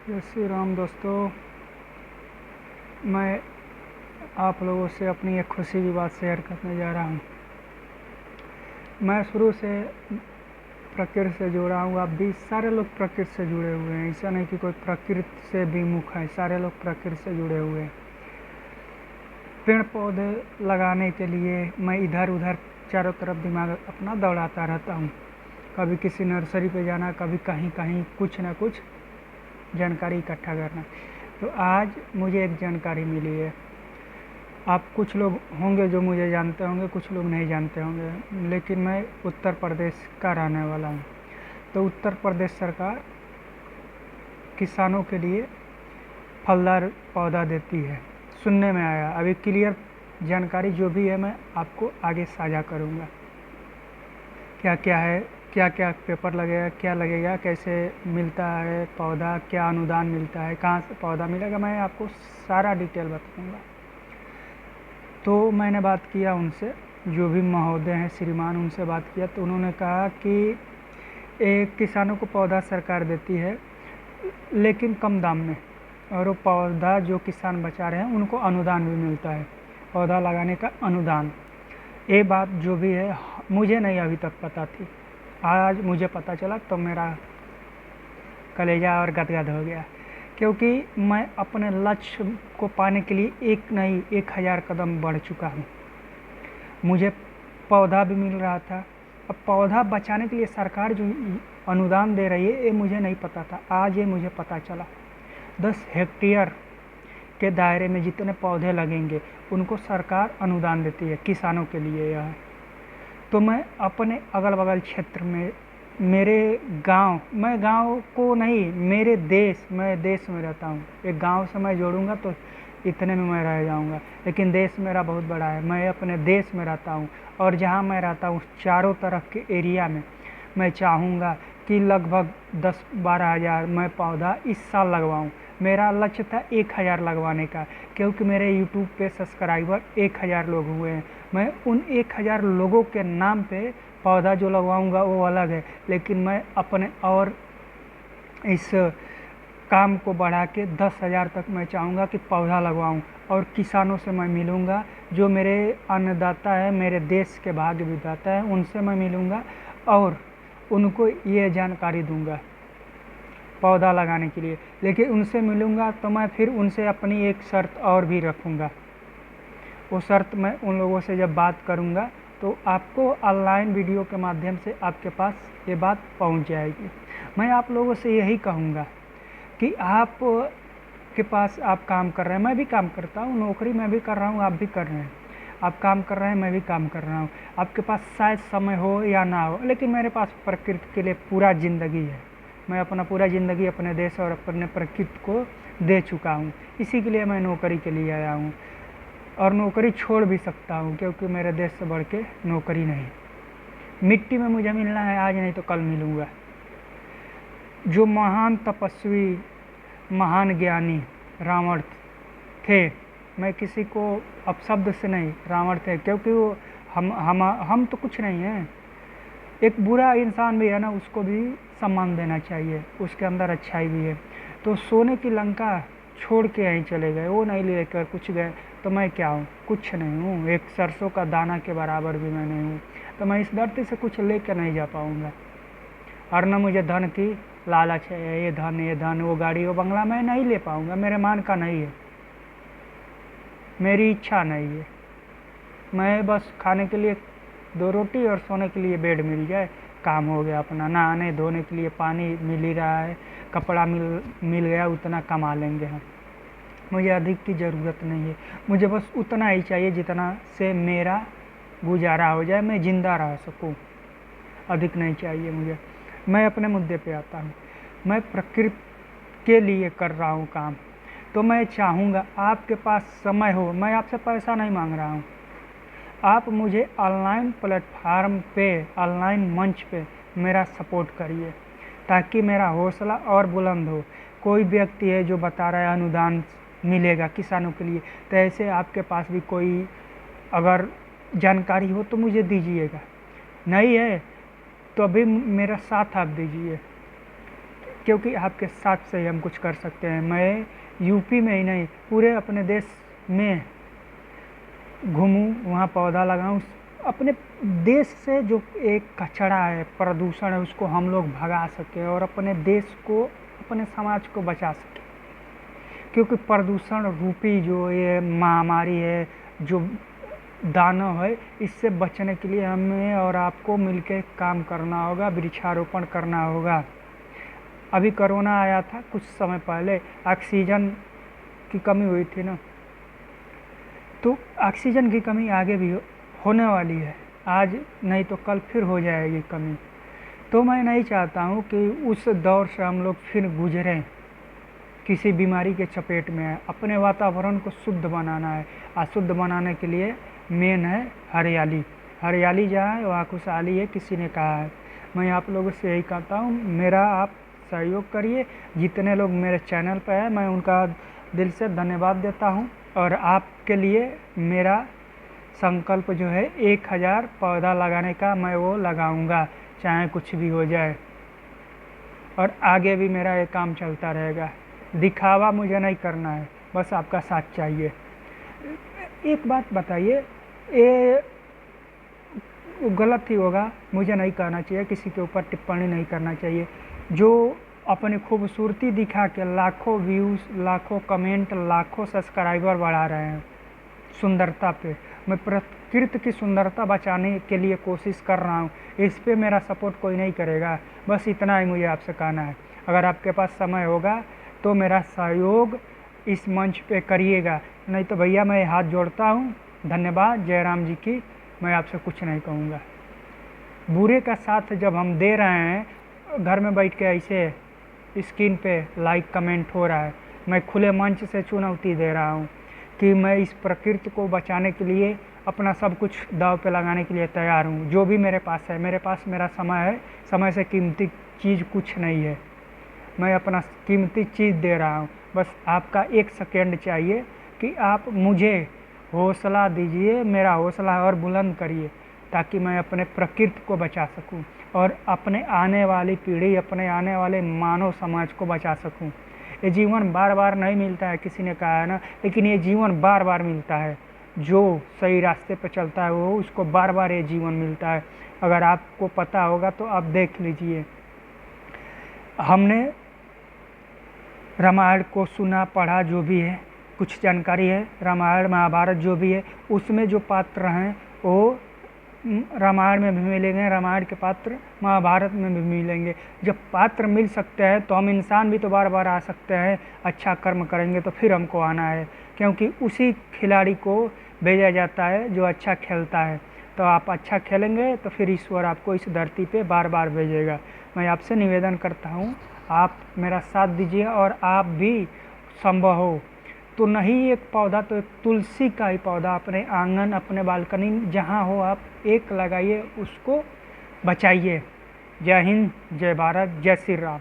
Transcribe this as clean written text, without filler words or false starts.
जय श्री राम दोस्तों। मैं आप लोगों से अपनी एक खुशी की बात शेयर करने जा रहा हूँ। मैं शुरू से प्रकृति से जुड़ा हूँ। आप भी सारे लोग प्रकृति से जुड़े हुए हैं। ऐसा नहीं कि कोई प्रकृति से विमुख है, सारे लोग प्रकृति से जुड़े हुए हैं। पेड़ पौधे लगाने के लिए मैं इधर उधर चारों तरफ दिमाग अपना दौड़ाता रहता हूँ। कभी किसी नर्सरी पे जाना, कभी कहीं कहीं कुछ ना कुछ जानकारी इकट्ठा करना। तो आज मुझे एक जानकारी मिली है। आप कुछ लोग होंगे जो मुझे जानते होंगे, कुछ लोग नहीं जानते होंगे, लेकिन मैं उत्तर प्रदेश का रहने वाला हूँ। तो उत्तर प्रदेश सरकार किसानों के लिए फलदार पौधा देती है, सुनने में आया। अभी क्लियर जानकारी जो भी है मैं आपको आगे साझा करूँगा। क्या क्या है, क्या क्या पेपर लगेगा, क्या लगेगा, कैसे मिलता है पौधा, क्या अनुदान मिलता है, कहाँ से पौधा मिलेगा, मैं आपको सारा डिटेल बताऊंगा। तो मैंने बात किया उनसे, जो भी महोदय हैं, श्रीमान, उनसे बात किया तो उन्होंने कहा कि किसानों को पौधा सरकार देती है लेकिन कम दाम में, और वो पौधा जो किसान बचा रहे हैं उनको अनुदान भी मिलता है, पौधा लगाने का अनुदान। ये बात जो भी है मुझे नहीं अभी तक पता थी, आज मुझे पता चला तो मेरा कलेजा और गदगद हो गया, क्योंकि मैं अपने लक्ष्य को पाने के लिए एक नहीं 1000 कदम बढ़ चुका हूँ। मुझे पौधा भी मिल रहा था। अब पौधा बचाने के लिए सरकार जो अनुदान दे रही है ये मुझे नहीं पता था, आज ये मुझे पता चला। 10 हेक्टेयर के दायरे में जितने पौधे लगेंगे उनको सरकार अनुदान देती है, किसानों के लिए यह है। तो मैं अपने अगल बगल क्षेत्र में, मेरे गांव, मैं गांव को नहीं, मेरे देश, मैं देश में रहता हूँ। एक गांव से मैं जोड़ूंगा तो इतने में मैं रह जाऊंगा, लेकिन देश मेरा बहुत बड़ा है। मैं अपने देश में रहता हूँ और जहाँ मैं रहता हूँ चारों तरफ के एरिया में मैं चाहूँगा कि लगभग 10-12 हज़ार मैं पौधा इस साल लगवाऊँ। मेरा लक्ष्य था 1000 लगवाने का, क्योंकि मेरे यूट्यूब पे सब्सक्राइबर 1000 लोग हुए हैं। मैं उन 1000 लोगों के नाम पे पौधा जो लगवाऊंगा वो अलग है, लेकिन मैं अपने और इस काम को बढ़ा के 10,000 तक मैं चाहूँगा कि पौधा लगवाऊँ, और किसानों से मैं मिलूँगा, जो मेरे अन्नदाता है, मेरे देश के भाग्य विधाता है, उनसे मैं मिलूँगा और उनको ये जानकारी दूँगा पौधा लगाने के लिए। लेकिन उनसे मिलूँगा तो मैं फिर उनसे अपनी एक शर्त और भी रखूँगा। वो शर्त मैं उन लोगों से जब बात करूँगा तो आपको ऑनलाइन वीडियो के माध्यम से आपके पास ये बात पहुँच जाएगी। मैं आप लोगों से यही कहूँगा कि आप के पास आप काम कर रहे हैं, मैं भी काम करता हूँ, नौकरी मैं भी कर रहा हूँ, आप भी कर रहे हैं। आप काम कर रहे हैं, मैं भी काम कर रहा हूँ। आपके पास शायद समय हो या ना हो, लेकिन मेरे पास प्रकृति के लिए पूरा ज़िंदगी है। मैं अपना पूरा ज़िंदगी अपने देश और अपने प्रकृति को दे चुका हूँ। इसी के लिए मैं नौकरी के लिए आया हूँ, और नौकरी छोड़ भी सकता हूँ, क्योंकि मेरे देश से बढ़ के नौकरी नहीं। मिट्टी में मुझे मिलना है, आज नहीं तो कल मिलूँगा। जो महान तपस्वी, महान ज्ञानी रावण थे, मैं किसी को अपशब्द से नहीं, रावण थे, क्योंकि वो हम तो कुछ नहीं हैं। एक बुरा इंसान भी है ना, उसको भी सम्मान देना चाहिए, उसके अंदर अच्छाई भी है। तो सोने की लंका छोड़ के यहीं चले गए, वो नहीं लेकर कुछ गए, तो मैं क्या हूँ? कुछ नहीं हूँ, एक सरसों का दाना के बराबर भी मैं नहीं हूँ। तो मैं इस धरती से कुछ लेकर नहीं जा पाऊँगा, और न मुझे धन की लालच है। ये धन, वो गाड़ी, वो बंगला मैं नहीं ले पाऊँगा, मेरे मान का नहीं है, मेरी इच्छा नहीं है। मैं बस खाने के लिए 2 रोटी और सोने के लिए बेड मिल जाए, काम हो गया अपना। नहाने धोने के लिए पानी मिल ही रहा है, कपड़ा मिल गया, उतना कमा लेंगे हम। मुझे अधिक की ज़रूरत नहीं है, मुझे बस उतना ही चाहिए जितना से मेरा गुजारा हो जाए, मैं ज़िंदा रह सकूं। अधिक नहीं चाहिए मुझे। मैं अपने मुद्दे पे आता हूँ। मैं प्रकृति के लिए कर रहा हूँ काम, तो मैं चाहूँगा आपके पास समय हो। मैं आपसे पैसा नहीं मांग रहा हूँ, आप मुझे ऑनलाइन प्लेटफार्म पे, ऑनलाइन मंच पे मेरा सपोर्ट करिए, ताकि मेरा हौसला और बुलंद हो। कोई व्यक्ति है जो बता रहा है अनुदान मिलेगा किसानों के लिए, तो ऐसे आपके पास भी कोई अगर जानकारी हो तो मुझे दीजिएगा। नहीं है तो अभी मेरा साथ आप दीजिए, क्योंकि आपके साथ से ही हम कुछ कर सकते हैं। मैं यूपी में ही नहीं, पूरे अपने देश में घूमूं, वहाँ पौधा लगाऊं, अपने देश से जो एक कचरा है, प्रदूषण है, उसको हम लोग भगा सकें और अपने देश को, अपने समाज को बचा सकें। क्योंकि प्रदूषण रूपी जो ये महामारी है, जो दानव है, इससे बचने के लिए हमें और आपको मिलकर काम करना होगा, वृक्षारोपण करना होगा। अभी कोरोना आया था कुछ समय पहले, ऑक्सीजन की कमी हुई थी ना, तो ऑक्सीजन की कमी आगे भी होने वाली है, आज नहीं तो कल फिर हो जाएगी कमी। तो मैं नहीं चाहता हूँ कि उस दौर से हम लोग फिर गुजरें, किसी बीमारी के चपेट में है। अपने वातावरण को शुद्ध बनाना है, अशुद्ध बनाने के लिए मेन है हरियाली। हरियाली जहाँ है वहाँ खुशहाली है, किसी ने कहा है। मैं आप लोगों से यही कहता हूँ, मेरा आप सहयोग करिए। जितने लोग मेरे चैनल पर हैं, मैं उनका दिल से धन्यवाद देता हूँ। और आपके लिए मेरा संकल्प जो है 1000 पौधा लगाने का, मैं वो लगाऊंगा, चाहे कुछ भी हो जाए। और आगे भी मेरा ये काम चलता रहेगा। दिखावा मुझे नहीं करना है, बस आपका साथ चाहिए। एक बात बताइए, ये गलत ही होगा, मुझे नहीं कहना चाहिए, किसी के ऊपर टिप्पणी नहीं करना चाहिए। जो अपनी खूबसूरती दिखा के लाखों व्यूज़, लाखों कमेंट, लाखों सब्सक्राइबर बढ़ा रहे हैं सुंदरता पे, मैं प्रकृति की सुंदरता बचाने के लिए कोशिश कर रहा हूँ। इस पे मेरा सपोर्ट कोई नहीं करेगा, बस इतना ही मुझे आपसे कहना है। अगर आपके पास समय होगा तो मेरा सहयोग इस मंच पे करिएगा, नहीं तो भैया मैं हाथ जोड़ता हूँ। धन्यवाद जयराम जी की, मैं आपसे कुछ नहीं कहूँगा। बुरे का साथ जब हम दे रहे हैं, घर में बैठ के ऐसे स्क्रीन पे लाइक कमेंट हो रहा है, मैं खुले मंच से चुनौती दे रहा हूँ कि मैं इस प्रकृति को बचाने के लिए अपना सब कुछ दांव पे लगाने के लिए तैयार हूँ। जो भी मेरे पास है, मेरे पास मेरा समय है, समय से कीमती चीज़ कुछ नहीं है। मैं अपना कीमती चीज़ दे रहा हूँ, बस आपका 1 सेकेंड चाहिए कि आप मुझे हौसला दीजिए, मेरा हौसला और बुलंद करिए, ताकि मैं अपने प्रकृति को बचा सकूं और अपने आने वाली पीढ़ी, अपने आने वाले मानव समाज को बचा सकूं। ये जीवन बार बार नहीं मिलता है, किसी ने कहा है ना, लेकिन ये जीवन बार बार मिलता है। जो सही रास्ते पर चलता है वो, उसको बार बार ये जीवन मिलता है। अगर आपको पता होगा तो आप देख लीजिए। हमने रामायण को सुना, पढ़ा, जो भी है, कुछ जानकारी है। रामायण महाभारत जो भी है, उसमें जो पात्र हैं वो रामायण में भी मिलेंगे, रामायण के पात्र महाभारत में भी मिलेंगे। जब पात्र मिल सकते हैं तो हम इंसान भी तो बार बार आ सकते हैं। अच्छा कर्म करेंगे तो फिर हमको आना है, क्योंकि उसी खिलाड़ी को भेजा जाता है जो अच्छा खेलता है। तो आप अच्छा खेलेंगे तो फिर ईश्वर आपको इस धरती पे बार बार भेजेगा। मैं आपसे निवेदन करता हूँ, आप मेरा साथ दीजिए। और आप भी संभव हो तो नहीं एक पौधा तो एक तुलसी का ही पौधा अपने आंगन, अपने बालकनी, जहाँ हो आप एक लगाइए, उसको बचाइए। जय हिंद, जय भारत, जय श्री राम।